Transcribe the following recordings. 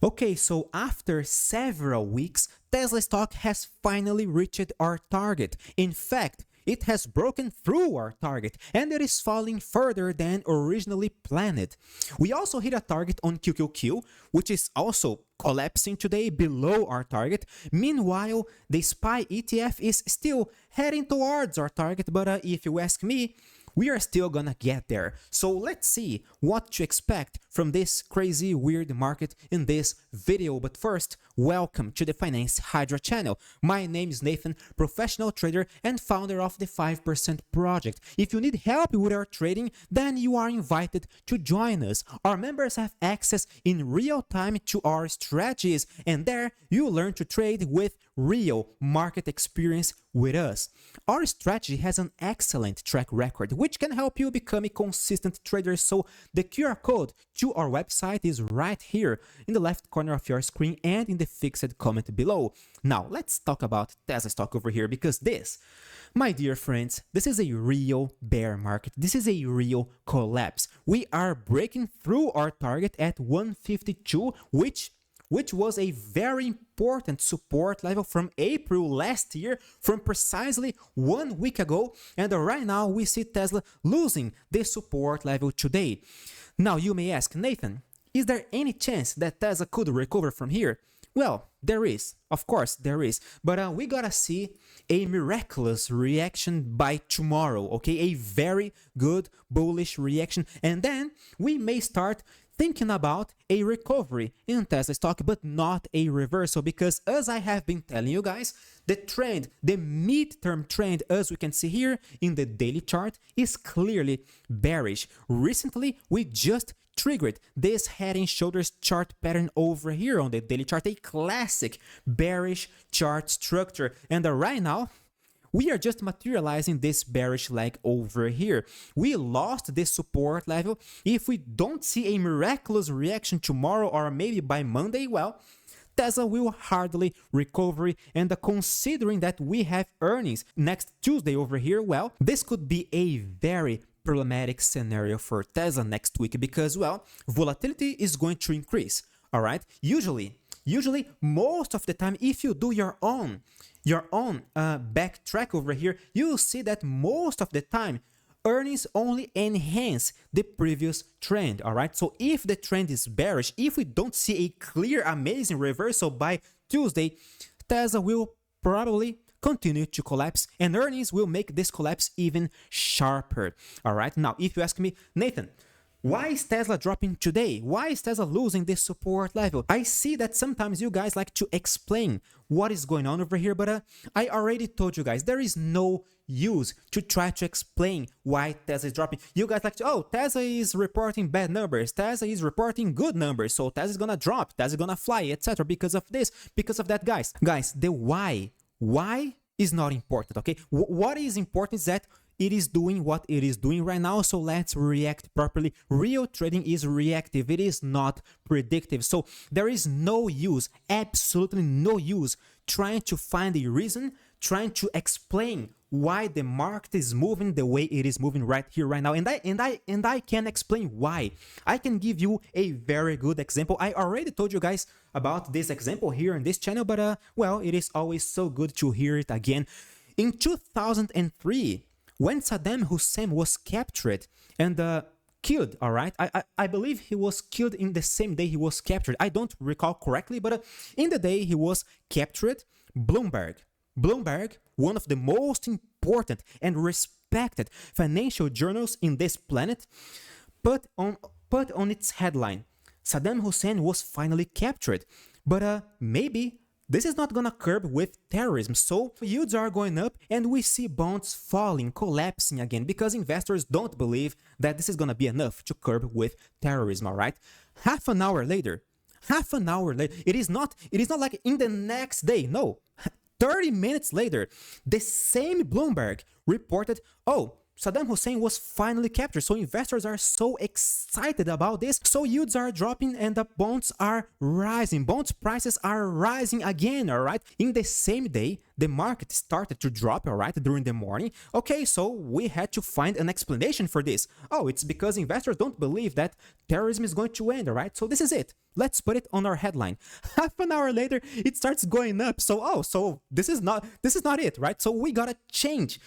Okay, so after several weeks, Tesla stock has finally reached our target. In fact, it has broken through our target and it is falling further than originally planned. We also hit a target on QQQ, which is also collapsing today below our target. Meanwhile, the SPY ETF is still heading towards our target, but if you ask me, we are still gonna get there. So let's see what to expect from this crazy weird market in this video. But first, welcome to the Finance Hydra channel. My name is Nathan, professional trader and founder of the 5% project. If you need help with our trading, then you are invited to join us. Our members have access in real time to our strategies, and there you learn to trade with real market experience with us. Our strategy has an excellent track record, which can help you become a consistent trader. So the QR code to our website is right here in the left corner of your screen and in the fixed comment below. Now let's talk about Tesla stock over here, because this, my dear friends, this is a real bear market. This is a real collapse. We are breaking through our target at 152, which was a very important support level from April last year, from precisely 1 week ago, and right now we see Tesla losing this support level today. Now you may ask, Nathan, is there any chance that Tesla could recover from here? Well, there is, of course there is, but we gotta see a miraculous reaction by tomorrow, okay? A very good bullish reaction, and then we may start thinking about a recovery in Tesla stock, but not a reversal, because as I have been telling you guys, the trend, the midterm trend, as we can see here in the daily chart, is clearly bearish. Recently, we just triggered this head and shoulders chart pattern over here on the daily chart, a classic bearish chart structure, and right now, we are just materializing this bearish leg over here. We lost this support level. If we don't see a miraculous reaction tomorrow or maybe by Monday, well, Tesla will hardly recover, and considering that we have earnings next Tuesday over here, well, this could be a very problematic scenario for Tesla next week, because, well, volatility is going to increase, all right? Usually most of the time, if you do your own backtrack over here, you'll see that most of the time earnings only enhance the previous trend, all right? So if the trend is bearish, if we don't see a clear amazing reversal by Tuesday, Tesla will probably continue to collapse, and earnings will make this collapse even sharper, all right? Now if you ask me, Nathan, why is Tesla dropping today? Why is Tesla losing this support level? I see that sometimes you guys like to explain what is going on over here, but I already told you guys, there is no use to try to explain why Tesla is dropping. You guys like to, oh, Tesla is reporting bad numbers, Tesla is reporting good numbers, so Tesla is gonna drop, Tesla is gonna fly, etc. because of this, because of that, guys. Guys, the why is not important, okay? What is important is that it is doing what it is doing right now, so let's react properly. Real trading is reactive, it is not predictive. So there is no use, absolutely no use, trying to find a reason, trying to explain why the market is moving the way it is moving right here, right now. And I can explain why. I can give you a very good example. I already told you guys about this example here in this channel, but well, it is always so good to hear it again. In 2003, when Saddam Hussein was captured and killed, all right? I believe he was killed in the same day he was captured. I don't recall correctly, but in the day he was captured, Bloomberg, one of the most important and respected financial journals in this planet, put on its headline, Saddam Hussein was finally captured, but maybe this is not gonna curb with terrorism, so yields are going up and we see bonds falling, collapsing again, because investors don't believe that this is gonna be enough to curb with terrorism, all right? Half an hour later, it is not like in the next day, no. 30 minutes later, the same Bloomberg reported, oh, Saddam Hussein was finally captured, so investors are so excited about this, so yields are dropping and the bonds are rising, bonds prices are rising again, all right? In the same day, the market started to drop, all right, during the morning. Okay, so we had to find an explanation for this. Oh, it's because investors don't believe that terrorism is going to end, all right? So this is it. let's put it on our headline. Half an hour later, it starts going up. So this is not it, right? So we gotta change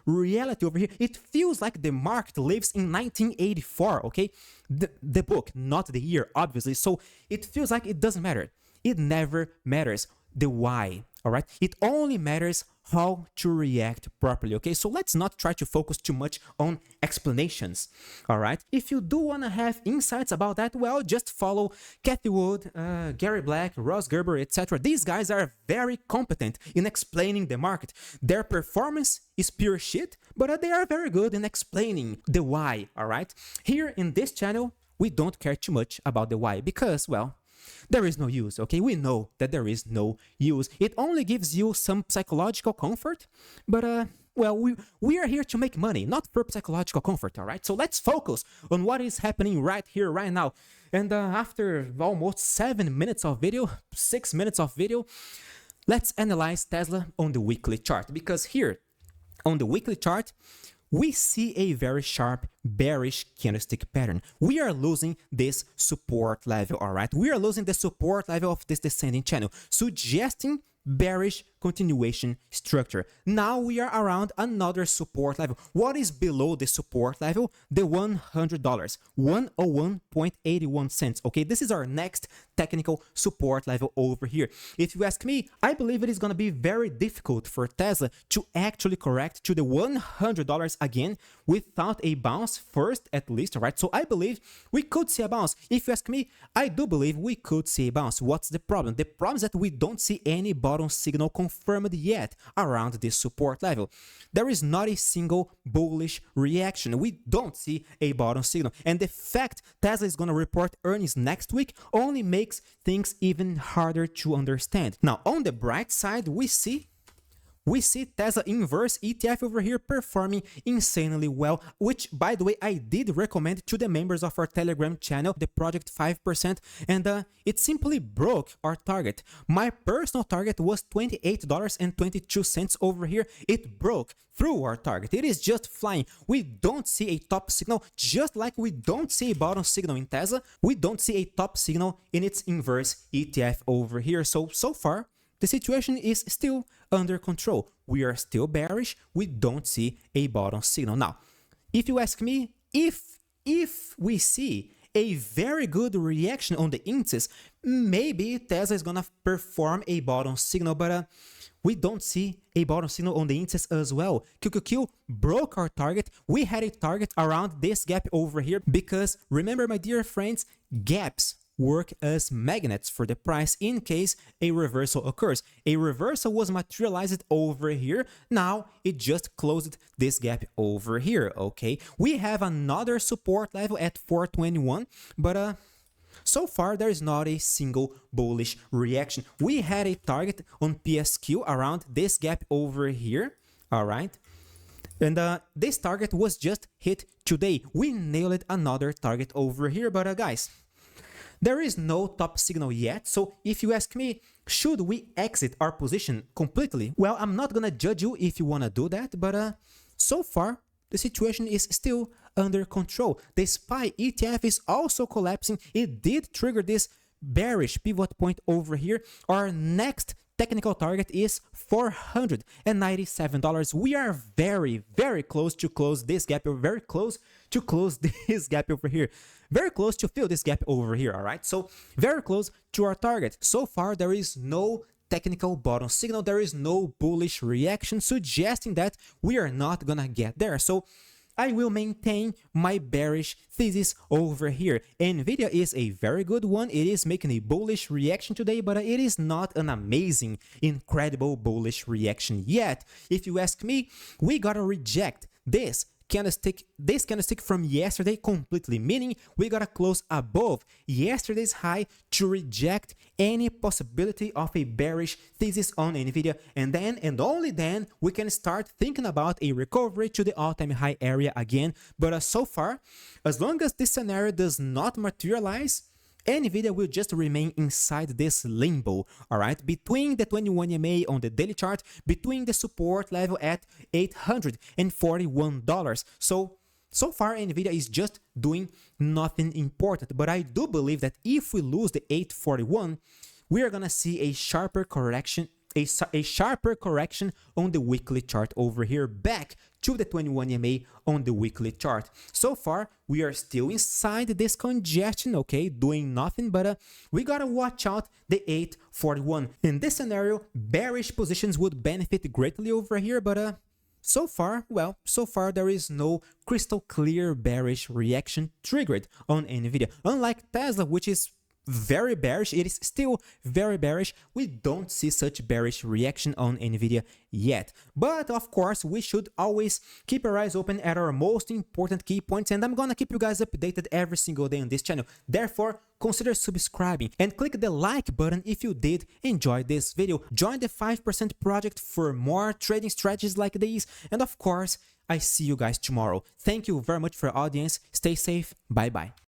reality over here. It feels like the market lives in 1984, okay? The book, not the year, obviously. So it feels like it doesn't matter. It never matters the why, all right? It only matters how to react properly, okay? So let's not try to focus too much on explanations, all right? If you do want to have insights about that, well, just follow Cathie Wood, Gary Black, Ross Gerber, etc. These guys are very competent in explaining the market. Their performance is pure shit, but they are very good in explaining the why, all right? Here in this channel, we don't care too much about the why because, well, there is no use, okay? We know that there is no use. It only gives you some psychological comfort, but well, we are here to make money, not for psychological comfort, all right? So let's focus on what is happening right here, right now. And after almost 7 minutes of video, 6 minutes of video, let's analyze Tesla on the weekly chart, because here on the weekly chart, we see a very sharp bearish candlestick pattern. We are losing this support level, all right? We are losing the support level of this descending channel, suggesting bearish continuation structure. Now we are around another support level. What is below the support level? The $100, 101.81 cents. Okay, this is our next technical support level over here. If you ask me, I believe it is going to be very difficult for Tesla to actually correct to the $100 again without a bounce first, at least, right? So I believe we could see a bounce. If you ask me, I do believe we could see a bounce. What's the problem? The problem is that we don't see any bottom signal confirmed yet around this support level. There is not a single bullish reaction. We don't see a bottom signal. And the fact Tesla is going to report earnings next week only makes things even harder to understand. Now, on the bright side, we see Tesla inverse ETF over here performing insanely well, which, by the way, I did recommend to the members of our Telegram channel, the Project 5%, and it simply broke our target. My personal target was $28.22 over here. It broke through our target. It is just flying. We don't see a top signal, just like we don't see a bottom signal in Tesla. We don't see a top signal in its inverse ETF over here. So far, the situation is still under control. We are still bearish. We don't see a bottom signal. Now, if you ask me, if we see a very good reaction on the indices, maybe Tesla is gonna perform a bottom signal, but we don't see a bottom signal on the indices as well. QQQ broke our target. We had a target around this gap over here because, remember, my dear friends, gaps work as magnets for the price in case a reversal occurs. A reversal was materialized over here. Now it just closed this gap over here, okay? We have another support level at 421, but so far there is not a single bullish reaction. We had a target on PSQ around this gap over here, all right? And this target was just hit today. We nailed another target over here, but guys, there is no top signal yet, so if you ask me, should we exit our position completely? Well, I'm not gonna judge you if you wanna do that, but so far, the situation is still under control. The SPY ETF is also collapsing. It did trigger this bearish pivot point over here. Our next technical target is $497. We are very, very close to close this gap. We're very close to close this gap over here. Very close to fill this gap over here, all right? So very close to our target. So far, there is no technical bottom signal. There is no bullish reaction suggesting that we are not gonna get there. So I will maintain my bearish thesis over here. Nvidia is a very good one. It is making a bullish reaction today, but it is not an amazing, incredible bullish reaction yet. If you ask me, we gotta reject this candlestick from yesterday completely, meaning we gotta close above yesterday's high to reject any possibility of a bearish thesis on Nvidia, and then and only then we can start thinking about a recovery to the all-time high area again. But so far, as long as this scenario does not materialize, Nvidia will just remain inside this limbo, all right, between the 21 EMA on the daily chart, between the support level at $841. So So far, Nvidia is just doing nothing important, but I do believe that if we lose the 841, we are gonna see a sharper correction, a sharper correction on the weekly chart over here, back to the 21 EMA on the weekly chart. So far, we are still inside this congestion, okay, doing nothing, but we gotta watch out the 841. In this scenario, bearish positions would benefit greatly over here, but so far, well, so far there is no crystal clear bearish reaction triggered on Nvidia. Unlike Tesla, which is very bearish, it is still very bearish, we don't see such bearish reaction on Nvidia yet. But of course, we should always keep our eyes open at our most important key points, and I'm gonna keep you guys updated every single day on this channel. Therefore, consider subscribing and click the like button if you did enjoy this video. Join the 5% project for more trading strategies like these, and of course, I see you guys tomorrow. Thank you very much for your audience. Stay safe. Bye bye.